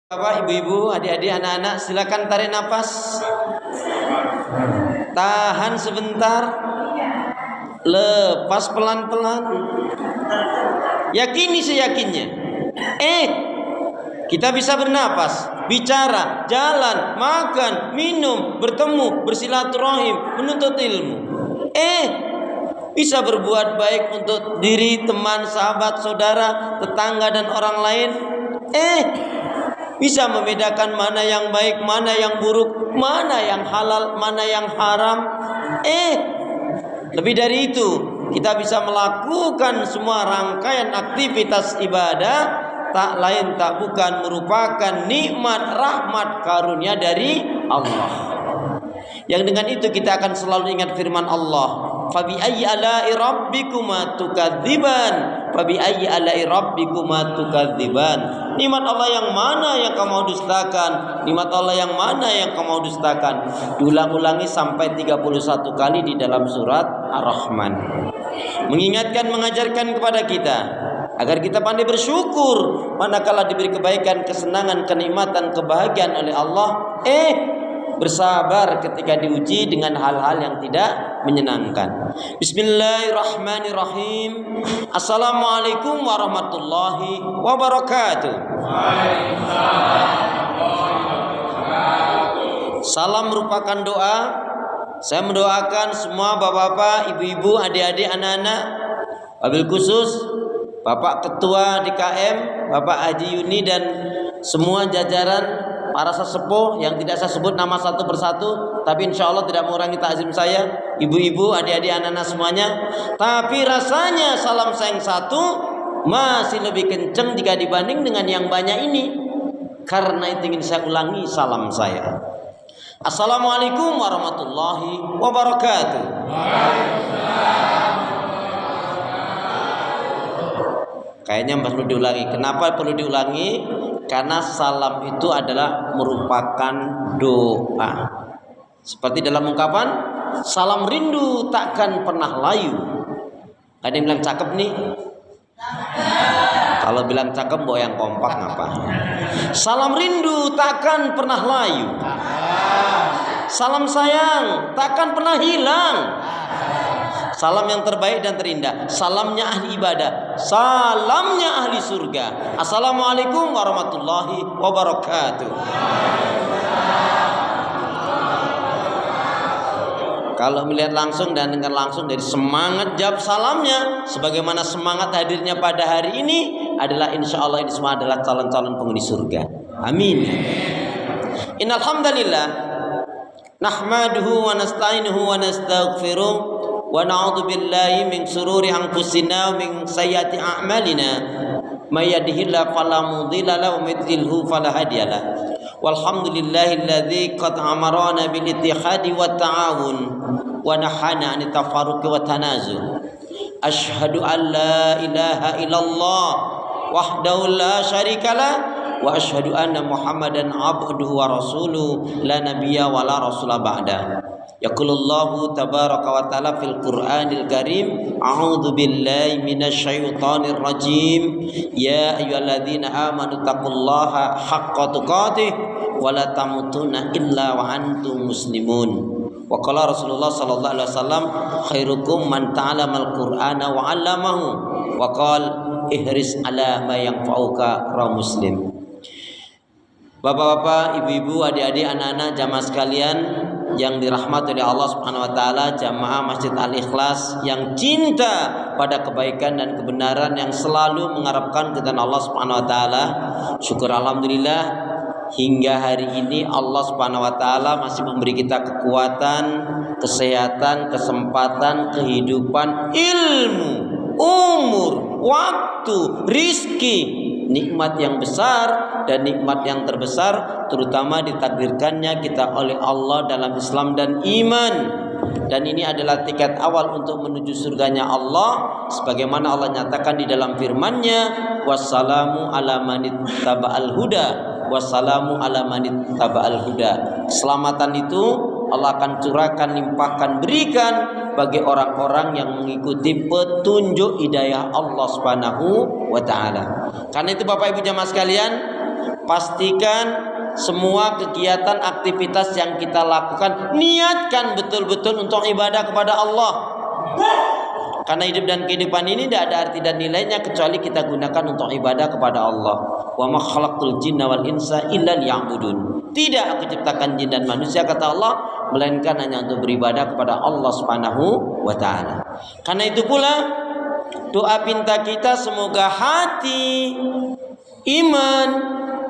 Bapak, ibu-ibu, adik-adik, anak-anak, silakan tarik nafas. Tahan sebentar. Lepas pelan-pelan. Yakini seyakinnya. Kita bisa bernafas, bicara, jalan, makan, minum, bertemu, bersilaturahim, menuntut ilmu. Bisa berbuat baik untuk diri, teman, sahabat, saudara, tetangga dan orang lain. Bisa membedakan mana yang baik, mana yang buruk, mana yang halal, mana yang haram. Lebih dari itu, kita bisa melakukan semua rangkaian aktivitas ibadah, tak lain tak bukan merupakan nikmat, rahmat, karunia dari Allah. Yang dengan itu kita akan selalu ingat firman Allah, Fabi ayyi ala'i rabbikuma tukadziban, Fabi ayyi ala'i rabbikuma tukadziban. Nikmat Allah yang mana yang kamu dustakan? Nikmat Allah yang mana yang kamu dustakan? Diulang-ulangi sampai 31 kali di dalam surat Ar-Rahman. Mengingatkan, mengajarkan kepada kita agar kita pandai bersyukur manakala diberi kebaikan, kesenangan, kenikmatan, kebahagiaan oleh Allah. Bersabar ketika diuji dengan hal-hal yang tidak menyenangkan. Bismillahirrahmanirrahim. Assalamualaikum warahmatullahi wabarakatuh. Salam merupakan doa. Saya mendoakan semua bapak-bapak, ibu-ibu, adik-adik, anak-anak, wabil khusus Bapak Ketua DKM, Bapak Haji Yuni dan semua jajaran para sesepuh yang tidak saya sebut nama satu persatu, tapi insya Allah tidak mengurangi takzim saya, ibu-ibu, adik-adik, anak-anak semuanya. Tapi rasanya salam saya yang satu masih lebih kencang jika dibanding dengan yang banyak ini. Karena itu ingin saya ulangi salam saya. Assalamualaikum warahmatullahi wabarakatuh. Kayaknya perlu diulangi. Kenapa perlu diulangi? Karena salam itu adalah merupakan doa. Seperti dalam ungkapan, salam rindu takkan pernah layu. Ada yang bilang cakep nih? Kalau bilang cakep bawa yang kompak ngapa? Salam rindu takkan pernah layu. Salam sayang takkan pernah hilang. Salam yang terbaik dan terindah, salamnya ahli ibadah, salamnya ahli surga. Assalamualaikum warahmatullahi wabarakatuh. Kalau melihat langsung dan dengar langsung, dari semangat jawab salamnya, sebagaimana semangat hadirnya pada hari ini adalah insya Allah ini semua adalah calon-calon penghuni surga. Amin. Innal hamdalillah nahmaduhu wa nasta'inuhu wa nastaghfiruh wa na'udzu billahi min shururi anfusina wa min sayyiati a'malina may yahdihillahu fala mudilla lahu wa may yudlilhu fala hadiyalah. Walhamdulillahilladzi qad amarana bil ittihadi wat ta'awun wa nahana 'anit tafarruqi wat tanazul. Asyhadu an la ilaha illallah wahdahu la syarikalah wa asyhadu anna Muhammadan abduhu wa rasuluhu la nabiyya wa la rasula ba'da. Yaqulullahu tabaraka wa ta'ala fil Qur'anil Karim, a'udzu billahi minasyaitonir rajim. Ya ayyuhalladzina amanu taqullaha haqqa tuqatih wa la tamutunna illa wa antum muslimun. Wa qala Rasulullah sallallahu alaihi wasallam, khairukum man ta'allamal Qur'ana wa 'allamahu wa qala ihris ala ma yanfa'uka, rawi Muslim. Bapak-bapak, ibu-ibu, adik-adik, anak-anak, jamaah sekalian yang dirahmati oleh Allah Subhanahu wa taala, jamaah Masjid Al-Ikhlas yang cinta pada kebaikan dan kebenaran, yang selalu mengharapkan keridhaan Allah Subhanahu wa taala. Syukur alhamdulillah hingga hari ini Allah Subhanahu wa taala masih memberi kita kekuatan, kesehatan, kesempatan, kehidupan, ilmu, umur, waktu, rizki. Nikmat yang besar dan nikmat yang terbesar, terutama ditakdirkannya kita oleh Allah dalam Islam dan iman. Dan ini adalah tiket awal untuk menuju surganya Allah, sebagaimana Allah nyatakan di dalam firman-Nya, wassalamu ala manittaba'al huda, wassalamu ala manittaba'al huda. Keselamatan itu Allah akan curahkan, limpahkan, berikan bagi orang-orang yang mengikuti petunjuk hidayah Allah Subhanahu wa taala. Karena itu Bapak Ibu jamaah sekalian, pastikan semua kegiatan aktivitas yang kita lakukan niatkan betul-betul untuk ibadah kepada Allah. Karena hidup dan kehidupan ini tidak ada arti dan nilainya kecuali kita gunakan untuk ibadah kepada Allah. Wa ma khalaqtul jinna wal insa illa liya'budun. Tidak aku ciptakan jin dan manusia, kata Allah, melainkan hanya untuk beribadah kepada Allah Subhanahu wa taala. Karena itu pula doa pinta kita semoga hati, iman,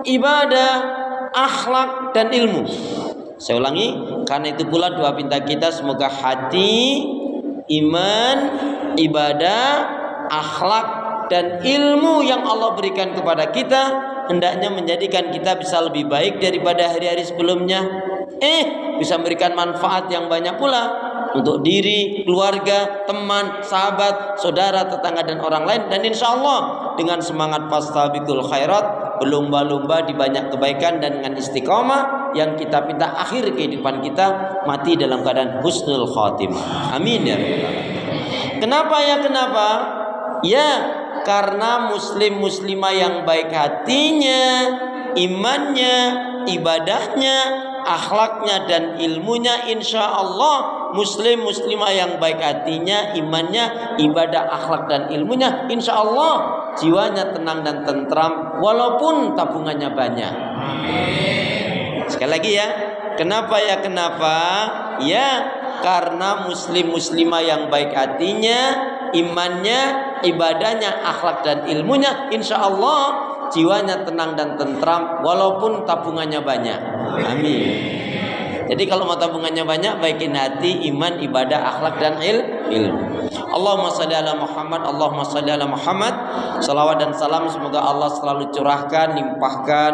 ibadah, akhlak dan ilmu. Saya ulangi, karena itu pula doa pinta kita semoga hati, iman, ibadah, akhlak dan ilmu yang Allah berikan kepada kita hendaknya menjadikan kita bisa lebih baik daripada hari-hari sebelumnya. Bisa memberikan manfaat yang banyak pula untuk diri, keluarga, teman, sahabat, saudara, tetangga dan orang lain. Dan insya Allah dengan semangat fastabiqul khairat, berlomba-lomba di banyak kebaikan, dan dengan istiqomah yang kita minta akhir kehidupan kita mati dalam keadaan husnul khatimah. Amin ya rabbal alamin. Kenapa ya? Kenapa? Ya, karena muslim-muslimah yang baik hatinya, imannya, ibadahnya, akhlaknya dan ilmunya, insya Allah muslim-muslimah yang baik hatinya, imannya, ibadah, akhlak dan ilmunya, insya Allah jiwanya tenang dan tentram walaupun tabungannya banyak. Sekali lagi ya, kenapa ya? Kenapa? Ya, karena muslim-muslimah yang baik hatinya, imannya, ibadahnya, akhlak dan ilmunya, insya Allah jiwanya tenang dan tentram walaupun tabungannya banyak. Amin. Jadi kalau mau tabungannya banyak, baikin hati, iman, ibadah, akhlak dan ilmu. Allahumma salli ala Muhammad, Allahumma salli ala Muhammad. Salawat dan salam semoga Allah selalu curahkan, limpahkan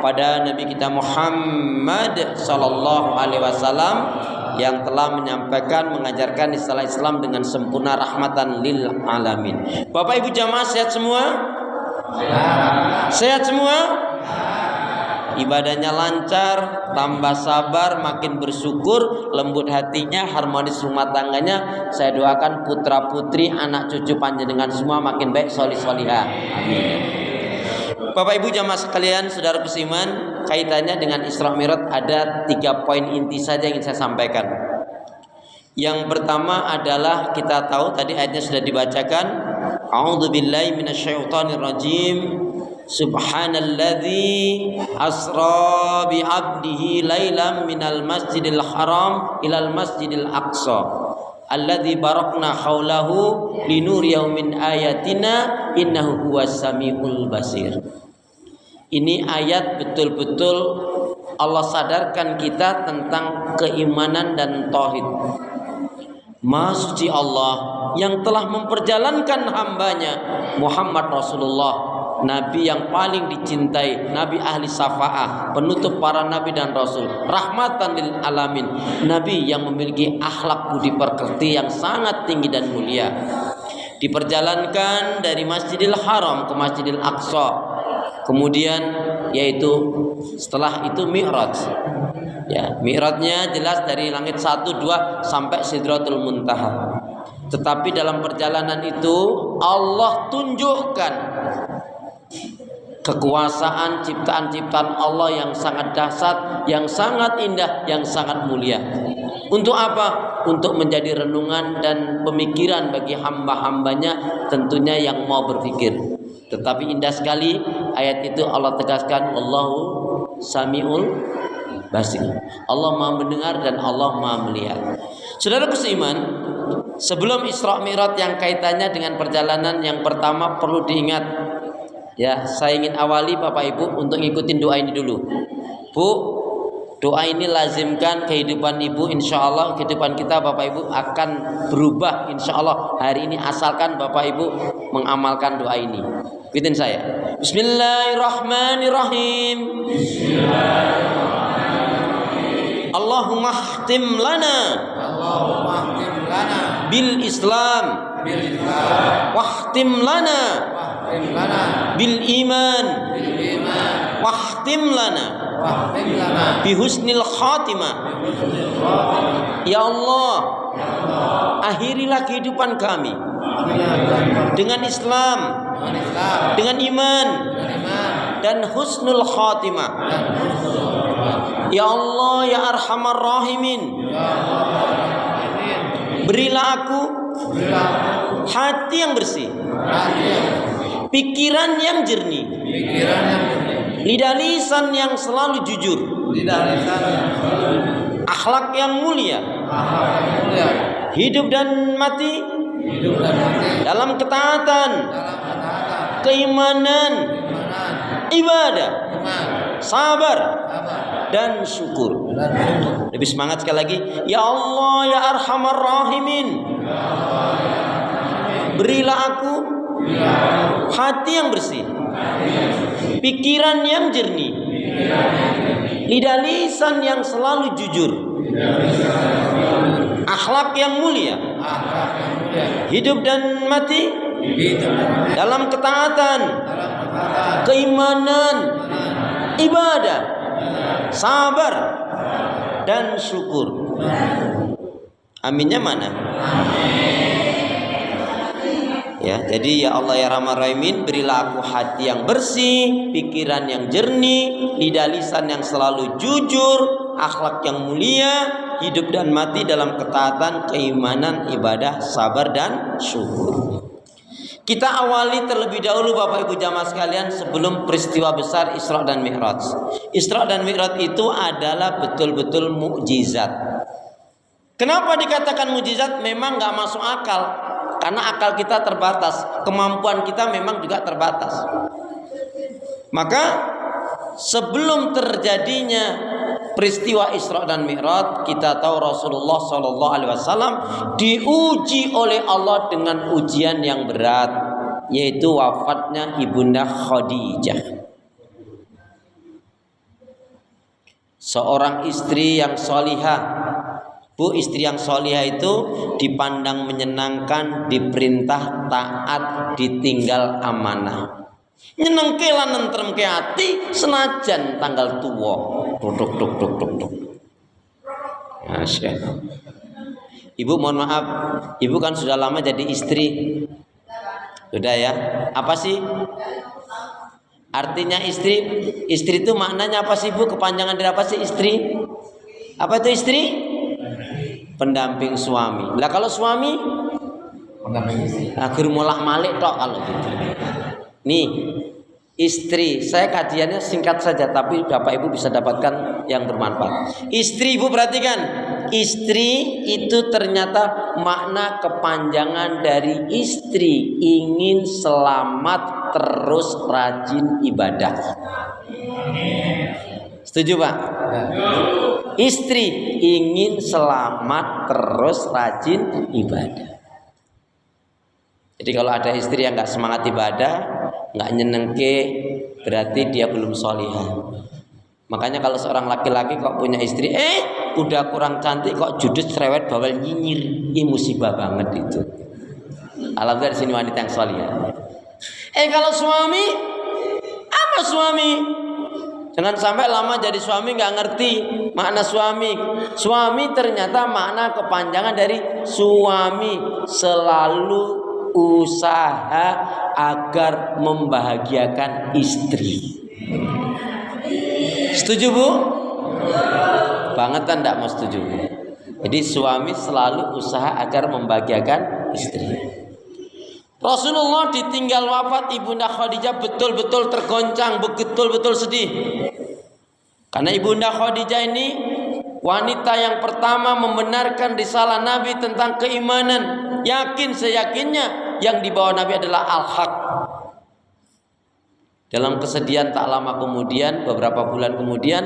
pada Nabi kita Muhammad sallallahu alaihi wasallam yang telah menyampaikan, mengajarkan istilah Islam dengan sempurna, rahmatan lil alamin. Bapak Ibu jamaah sehat semua? Sehat semua? Ibadahnya lancar, tambah sabar, makin bersyukur, lembut hatinya, harmonis rumah tangganya. Saya doakan putra putri, anak cucu panjenengan semua makin baik, solih solihah. Amin. Bapak Ibu jamaah sekalian, saudara seiman, kaitannya dengan Isra Mi'raj ada 3 poin inti saja yang ingin saya sampaikan. Yang pertama adalah kita tahu tadi ayatnya sudah dibacakan. A'udzubillahi minasyaitonirrajim. Subhanalladzi asra bi 'abdihi lailan minal masjidil haram ilal masjidil aqsa alladzi barakna haulahu linuriyahu min ayatina innahu huwas samiul basir. Ini ayat betul-betul Allah sadarkan kita tentang keimanan dan tauhid. Maha suci Allah yang telah memperjalankan hambanya Muhammad Rasulullah, Nabi yang paling dicintai, Nabi ahli syafa'ah, penutup para nabi dan rasul, rahmatan lil alamin, Nabi yang memiliki akhlak budi pekerti yang sangat tinggi dan mulia. Diperjalankan dari Masjidil Haram ke Masjidil Aqsa, kemudian yaitu setelah itu Mi'raj. Ya, Mi'rajnya jelas dari langit 1, 2 sampai Sidratul Muntaha. Tetapi dalam perjalanan itu Allah tunjukkan kekuasaan ciptaan-ciptaan Allah yang sangat dahsyat, yang sangat indah, yang sangat mulia. Untuk apa? Untuk menjadi renungan dan pemikiran bagi hamba-hambanya tentunya yang mau berpikir. Tetapi indah sekali ayat itu Allah tegaskan, Allahu samiul basir. Allah Maha mendengar dan Allah Maha melihat. Saudara seiman, sebelum Isra Mi'raj yang kaitannya dengan perjalanan yang pertama perlu diingat. Ya, saya ingin awali Bapak Ibu untuk ngikutin doa ini dulu. Bu, doa ini lazimkan kehidupan Ibu, insya Allah kehidupan kita Bapak Ibu akan berubah insya Allah hari ini, asalkan Bapak Ibu mengamalkan doa ini. Ikutin saya. Bismillahirrahmanirrahim. Bismillahirrahmanirrahim. Allahumma khtim lana bil Islam wahtim lana bil iman wahtim lana bi husnil khatimah. Ya Allah, akhirilah kehidupan kami dengan Islam, dengan iman dan husnul khatimah. Ya Allah ya Arhamar Rahimin, berilah aku hati yang bersih, pikiran yang jernih, lidah lisan yang selalu jujur, akhlak yang mulia, hidup dan mati dalam ketaatan, keimanan, ibadah, sabar dan syukur. Lebih semangat sekali lagi. Ya Allah ya Arhamar Rahimin, berilah aku hati yang bersih, pikiran yang jernih, lidah lisan yang selalu jujur, akhlak yang mulia, hidup dan mati dalam ketaatan, keimanan, ibadah, sabar dan syukur. Aminnya mana? Ya, jadi ya Allah ya Rahman Rahimin, berilah aku hati yang bersih, pikiran yang jernih, lidah lisan yang selalu jujur, akhlak yang mulia, hidup dan mati dalam ketaatan, keimanan, ibadah, sabar dan syukur. Kita awali terlebih dahulu Bapak Ibu jamaah sekalian sebelum peristiwa besar Isra dan Mi'raj. Isra dan Mi'raj itu adalah betul-betul mukjizat. Kenapa dikatakan mukjizat? Memang nggak masuk akal. Karena akal kita terbatas, kemampuan kita memang juga terbatas. Maka sebelum terjadinya peristiwa Isra dan Mi'raj, kita tahu Rasulullah SAW diuji oleh Allah dengan ujian yang berat, yaitu wafatnya Ibunda Khadijah, seorang istri yang solihah. Bu, istri yang solihah itu dipandang menyenangkan, diperintah taat, ditinggal amanah. Nyenengke lan nentremke ati senajan tanggal tuwa. Duk. Masya. Ibu mohon maaf, ibu kan sudah lama jadi istri. Sudah ya. Apa sih artinya istri? Istri itu maknanya apa sih Bu? Kepanjangan dari apa sih istri? Apa itu istri? Pendamping suami. Lah kalau suami? Pendamping istri. Akhir mulak malik tok kalau gitu. Nih, istri, saya kajiannya singkat saja tapi Bapak Ibu bisa dapatkan yang bermanfaat. Istri, Ibu perhatikan. Istri itu ternyata makna kepanjangan dari istri, ingin selamat terus rajin ibadah. Setuju Pak? Istri ingin selamat terus rajin ibadah. Jadi kalau ada istri yang nggak semangat ibadah, nggak nyenengke, berarti dia belum solihah. Makanya kalau seorang laki-laki kok punya istri, udah kurang cantik kok judes cerewet bawel nyinyir, musibah banget itu. Alhamdulillah di sini wanita yang solihah. Kalau suami, apa suami? Jangan sampai lama jadi suami nggak ngerti makna suami. Suami ternyata makna kepanjangan dari suami, selalu usaha agar membahagiakan istri. Setuju Bu? Bangetan enggak mau setuju Bu? Jadi suami selalu usaha agar membahagiakan istri. Rasulullah ditinggal wafat Ibunda Khadijah betul-betul tergoncang, betul-betul sedih. Karena Ibunda Khadijah ini wanita yang pertama membenarkan risalah Nabi tentang keimanan. Yakin seyakinnya yang dibawa Nabi adalah al-haq. Dalam kesedihan tak lama kemudian, beberapa bulan kemudian,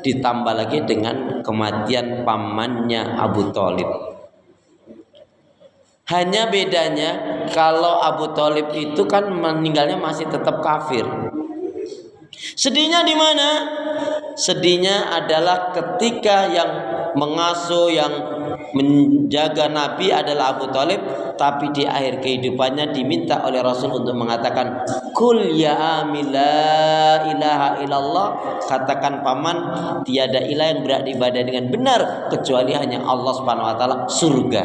ditambah lagi dengan kematian pamannya Abu Thalib. Hanya bedanya kalau Abu Thalib itu kan meninggalnya masih tetap kafir. Sedihnya di mana? Sedihnya adalah ketika yang mengasuh, yang menjaga Nabi adalah Abu Thalib, tapi di akhir kehidupannya diminta oleh Rasul untuk mengatakan, "Qul ya ami la ilaha illallah." Katakan paman, tiada ilah yang berhak diibadah dengan benar kecuali hanya Allah Subhanahu wa taala, surga.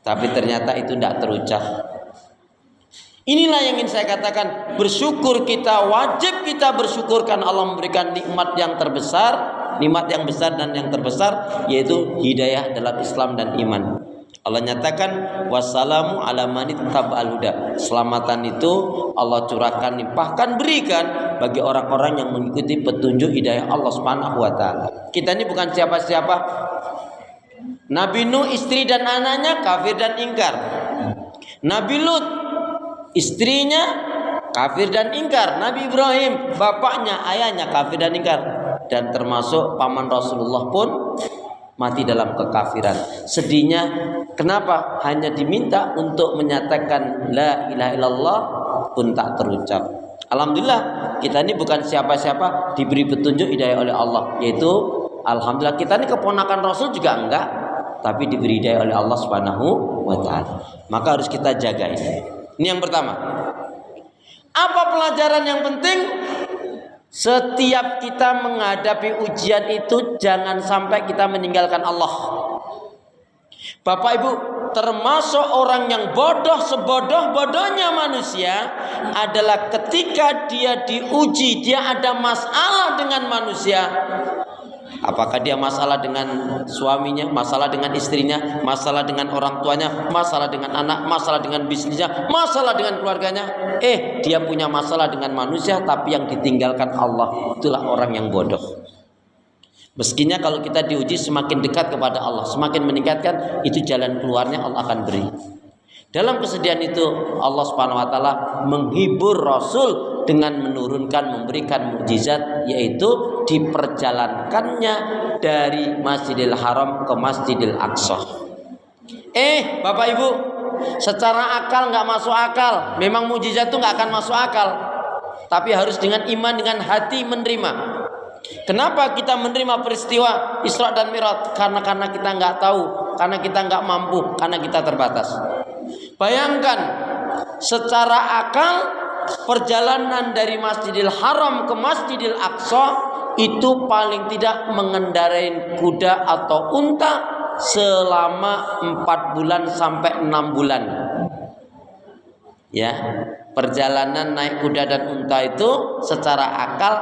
Tapi ternyata itu tidak terucap. Inilah yang ingin saya katakan, bersyukur kita, wajib kita bersyukur karena Allah memberikan nikmat yang terbesar, nikmat yang besar dan yang terbesar, yaitu hidayah dalam Islam dan iman. Allah nyatakan wassalamu ala manittaba'al huda. Selamatan itu Allah curahkan, limpahkan, berikan bagi orang-orang yang mengikuti petunjuk hidayah Allah Subhanahu wa taala. Kita ini bukan siapa-siapa. Nabi Nuh istri dan anaknya kafir dan ingkar. Nabi Lut istrinya kafir dan ingkar. Nabi Ibrahim bapaknya, ayahnya kafir dan ingkar. Dan termasuk paman Rasulullah pun mati dalam kekafiran. Sedihnya kenapa hanya diminta untuk menyatakan la ilaha illallah pun tak terucap. Alhamdulillah kita ini bukan siapa-siapa, diberi petunjuk hidayah oleh Allah, yaitu alhamdulillah kita ini keponakan Rasul juga enggak, tapi diberi hidayah oleh Allah Subhanahu wa taala. Maka harus kita jaga ini. Ini yang pertama. Apa pelajaran yang penting? Setiap kita menghadapi ujian itu jangan sampai kita meninggalkan Allah. Bapak Ibu, termasuk orang yang bodoh sebodoh-bodohnya manusia adalah ketika dia diuji, dia ada masalah dengan manusia. Apakah dia masalah dengan suaminya, masalah dengan istrinya, masalah dengan orang tuanya, masalah dengan anak, masalah dengan bisnisnya, masalah dengan keluarganya. Dia punya masalah dengan manusia, tapi yang ditinggalkan Allah. Itulah orang yang bodoh. Meskinya kalau kita diuji semakin dekat kepada Allah, semakin meningkatkan, itu jalan keluarnya Allah akan beri. Dalam kesedihan itu Allah Subhanahu wa taala menghibur Rasul dengan menurunkan, memberikan mukjizat, yaitu diperjalankannya dari Masjidil Haram ke Masjidil Aqsa. Bapak Ibu, secara akal nggak masuk akal. Memang mukjizat itu nggak akan masuk akal, tapi harus dengan iman, dengan hati menerima. Kenapa kita menerima peristiwa Isra dan Mi'raj? Karena kita nggak tahu, karena kita nggak mampu, karena kita terbatas. Bayangkan secara akal perjalanan dari Masjidil Haram ke Masjidil Aqsa itu paling tidak mengendarai kuda atau unta selama 4 bulan sampai 6 bulan. Ya, perjalanan naik kuda dan unta itu secara akal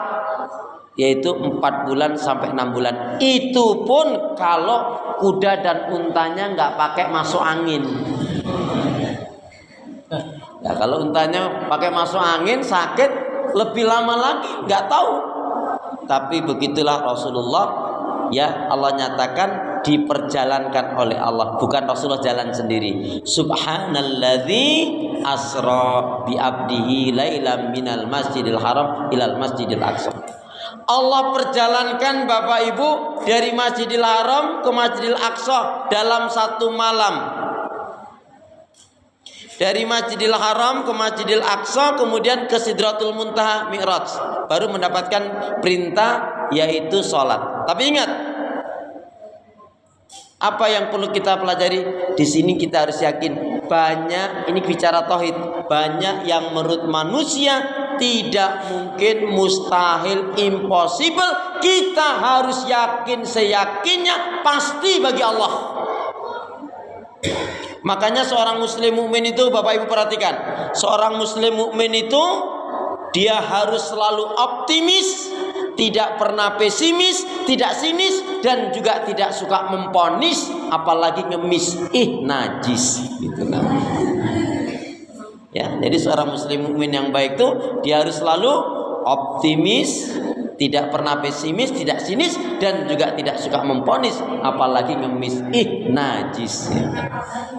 yaitu 4 bulan sampai 6 bulan. Itu pun kalau kuda dan untanya nggak pakai masuk angin. Ya, kalau untanya pakai masuk angin sakit lebih lama lagi, nggak tahu. Tapi begitulah Rasulullah, ya Allah nyatakan diperjalankan oleh Allah, bukan Rasulullah jalan sendiri. Subhanalladzi asra bi abdihi lailam minal masjidil haram ilal masjidil aqsa. Allah perjalankan Bapak Ibu dari Masjidil Haram ke Masjidil Aqsa dalam 1 malam. Dari Masjidil Haram ke Masjidil Aqsa, kemudian ke Sidratul Muntaha, Mi'raj, baru mendapatkan perintah yaitu sholat. Tapi ingat, apa yang perlu kita pelajari di sini? Kita harus yakin banyak, ini bicara tauhid, banyak yang menurut manusia tidak mungkin, mustahil, impossible. Kita harus yakin seyakinnya pasti bagi Allah. Makanya seorang muslim mukmin itu, Bapak Ibu perhatikan, seorang muslim mukmin itu dia harus selalu optimis, tidak pernah pesimis, tidak sinis, dan juga tidak suka memponis, apalagi ngemis, najis gitu kan. Ya, jadi seorang muslim mukmin yang baik itu dia harus selalu optimis, tidak pernah pesimis, tidak sinis, dan juga tidak suka memponis, apalagi ngemis, najis.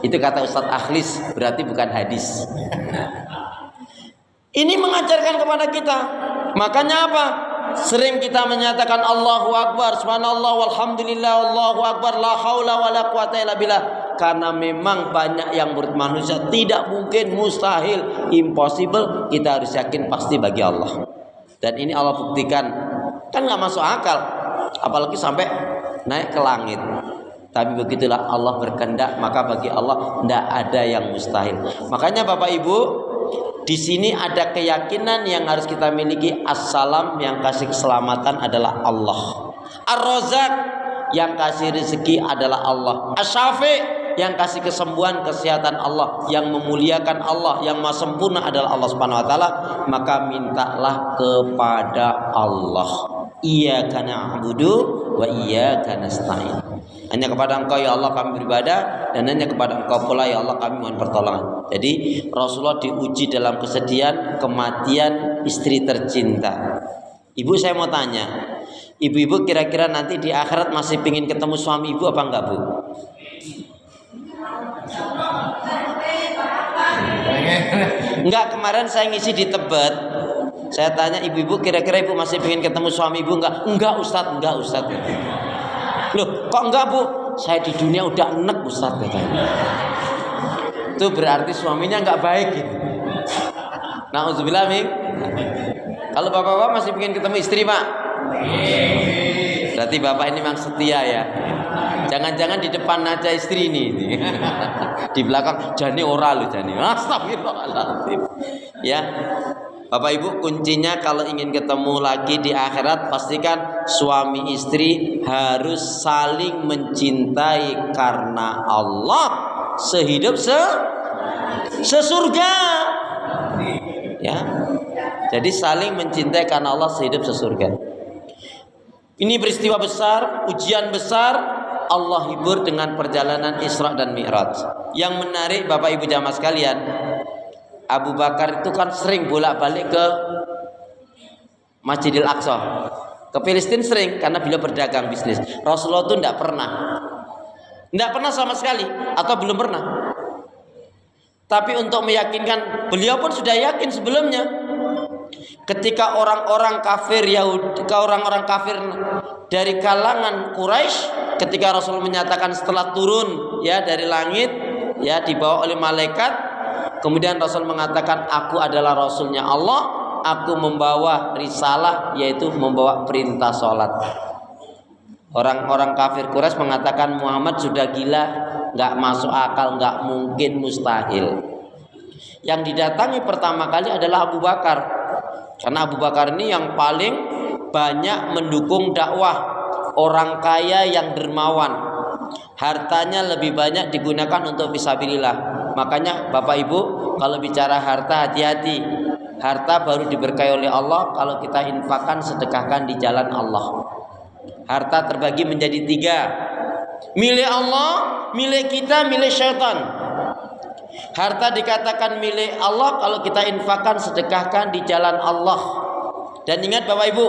Itu kata Ustadz Akhlis, berarti bukan hadis. Ini mengajarkan kepada kita. Makanya apa? Sering kita menyatakan Allahu Akbar, subhanallah, walhamdulillah, Allahu Akbar, la haula wala quwata illa billah. Karena memang banyak yang menurut manusia tidak mungkin, mustahil, impossible. Kita harus yakin pasti bagi Allah. Dan ini Allah buktikan. Kan gak masuk akal, apalagi sampai naik ke langit. Tapi begitulah Allah berkehendak, maka bagi Allah tidak ada yang mustahil. Makanya Bapak Ibu, di sini ada keyakinan yang harus kita miliki. As-Salam, yang kasih keselamatan adalah Allah. Ar-Razzaq, yang kasih rezeki adalah Allah. Asy-Syafi', yang kasih kesembuhan, kesehatan Allah, yang memuliakan Allah, yang maha sempurna adalah Allah Subhanahu wa taala, maka mintalah kepada Allah. Iyyaka na'budu wa iyyaka nasta'in. Hanya kepada Engkau ya Allah kami beribadah, dan hanya kepada Engkau pula ya Allah kami mohon pertolongan. Jadi Rasulullah diuji dalam kesedihan kematian istri tercinta. Ibu, saya mau tanya, ibu-ibu kira-kira nanti di akhirat masih pingin ketemu suami ibu apa enggak, Bu? Enggak, kemarin saya ngisi di Tebet. Saya tanya ibu-ibu, kira-kira ibu masih pingin ketemu suami ibu enggak? Enggak Ustadz, enggak Ustadz. Loh, kok enggak, Bu? Saya di dunia udah enek Ustadz katanya. Itu berarti suaminya enggak baik gitu. Nauzubillah min. Kalau bapak-bapak masih pengen ketemu istri, Pak? Berarti bapak ini memang setia ya. Jangan-jangan di depan aja istri ini. Di belakang jani ora lu jani. Astagfirullahaladzim. Ya. Bapak Ibu, kuncinya kalau ingin ketemu lagi di akhirat, pastikan suami istri harus saling mencintai karena Allah, sehidup sesurga. Ya. Jadi saling mencintai karena Allah, sehidup sesurga. Ini peristiwa besar, ujian besar, Allah hibur dengan perjalanan Isra dan Mi'raj. Yang menarik Bapak Ibu jamaah sekalian, Abu Bakar itu kan sering bolak-balik ke Masjidil Aqsa, ke Palestina sering karena beliau berdagang bisnis. Rasulullah itu tidak pernah sama sekali, atau belum pernah. Tapi untuk meyakinkan, beliau pun sudah yakin sebelumnya. Ketika orang-orang kafir Yahudi, orang-orang kafir dari kalangan Quraisy, ketika Rasul menyatakan setelah turun ya dari langit, ya dibawa oleh malaikat, kemudian Rasul mengatakan aku adalah Rasulnya Allah, aku membawa risalah, yaitu membawa perintah sholat. Orang-orang kafir Quraisy mengatakan Muhammad sudah gila, nggak masuk akal, nggak mungkin, mustahil. Yang didatangi pertama kali adalah Abu Bakar. Karena Abu Bakar ini yang paling banyak mendukung dakwah, orang kaya yang dermawan, hartanya lebih banyak digunakan untuk fisabilillah. Makanya Bapak Ibu, kalau bicara harta hati-hati. Harta baru diberkahi oleh Allah kalau kita infakkan, sedekahkan di jalan Allah. Harta terbagi menjadi 3, milik Allah, milik kita, milik syaitan. Harta dikatakan milik Allah kalau kita infakkan, sedekahkan di jalan Allah. Dan ingat Bapak Ibu,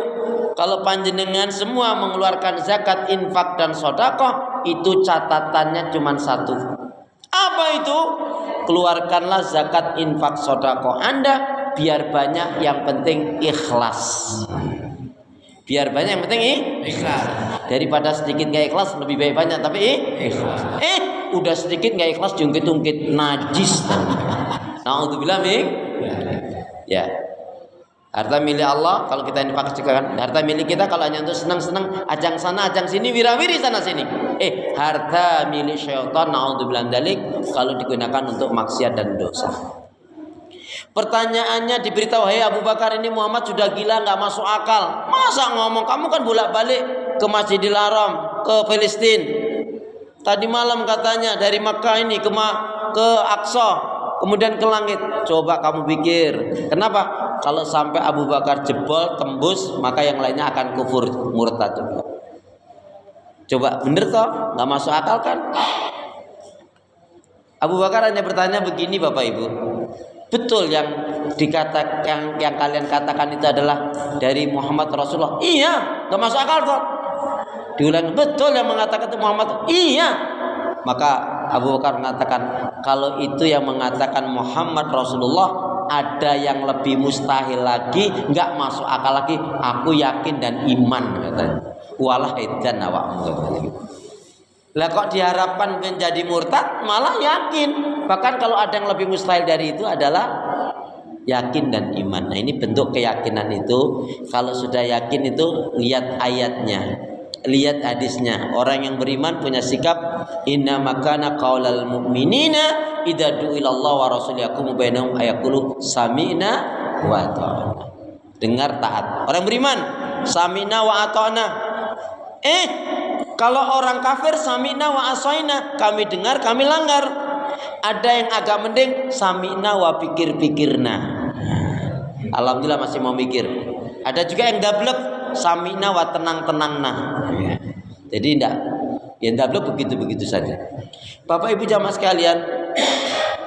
kalau panjenengan semua mengeluarkan zakat, infak dan sedekah, itu catatannya cuma 1. Apa itu? Keluarkanlah zakat, infak, sedekah Anda biar banyak, yang penting ikhlas. Biar banyak, yang penting ikhlas. Daripada sedikit gak ikhlas, lebih baik banyak tapi ikhlas. Udah sedikit gak ikhlas, jungkit-jungkit, najis. Na'udzubillah min. Ya. Harta milik Allah kalau kita infak sedekahkan. Harta milik kita kalau hanya untuk senang-senang, ajang sana, ajang sini, wirawiri sana sini. Harta milik syaitan, na'udzubillah dalik, kalau digunakan untuk maksiat dan dosa. Pertanyaannya diberitahu, hei Abu Bakar, ini Muhammad sudah gila, nggak masuk akal. Masa ngomong, kamu kan bolak-balik ke Masjidil Haram, ke Palestina. Tadi malam katanya dari Makkah ini ke Aqsa, kemudian ke langit. Coba kamu pikir, kenapa? Kalau sampai Abu Bakar jebol, tembus, maka yang lainnya akan kufur, murtad. Coba bener toh, nggak masuk akal kan? Abu Bakar hanya bertanya begini, Bapak Ibu. Betul yang dikatakan, yang kalian katakan itu adalah dari Muhammad Rasulullah? Iya, nggak masuk akal kok. Diulang, betul yang mengatakan itu Muhammad? Iya. Maka Abu Bakar mengatakan, kalau itu yang mengatakan Muhammad Rasulullah, ada yang lebih mustahil lagi, nggak masuk akal lagi. Aku yakin dan iman, katanya. Walah edan awakmu. Lah kok diharapkan menjadi murtad, malah yakin. Bahkan kalau ada yang lebih mustahil dari itu adalah yakin dan iman. Nah, ini bentuk keyakinan itu. Kalau sudah yakin itu, lihat ayatnya, lihat hadisnya. Orang yang beriman punya sikap inna makana qaulal mu'minina idza du'ilallah wa rasuliyakum bainahum ayaqulu sami'na wa ata'na. Dengar taat. Orang beriman sami'na wa ata'na. Kalau orang kafir sami'na wa asaina, kami dengar, kami langgar. Ada yang agak mending sami'na wa pikir-pikirna. Alhamdulillah masih mau mikir. Ada juga yang dablek sami'na wa tenang-tenangna. Jadi enggak. Yang dablek begitu-begitu saja. Bapak Ibu jamaah sekalian,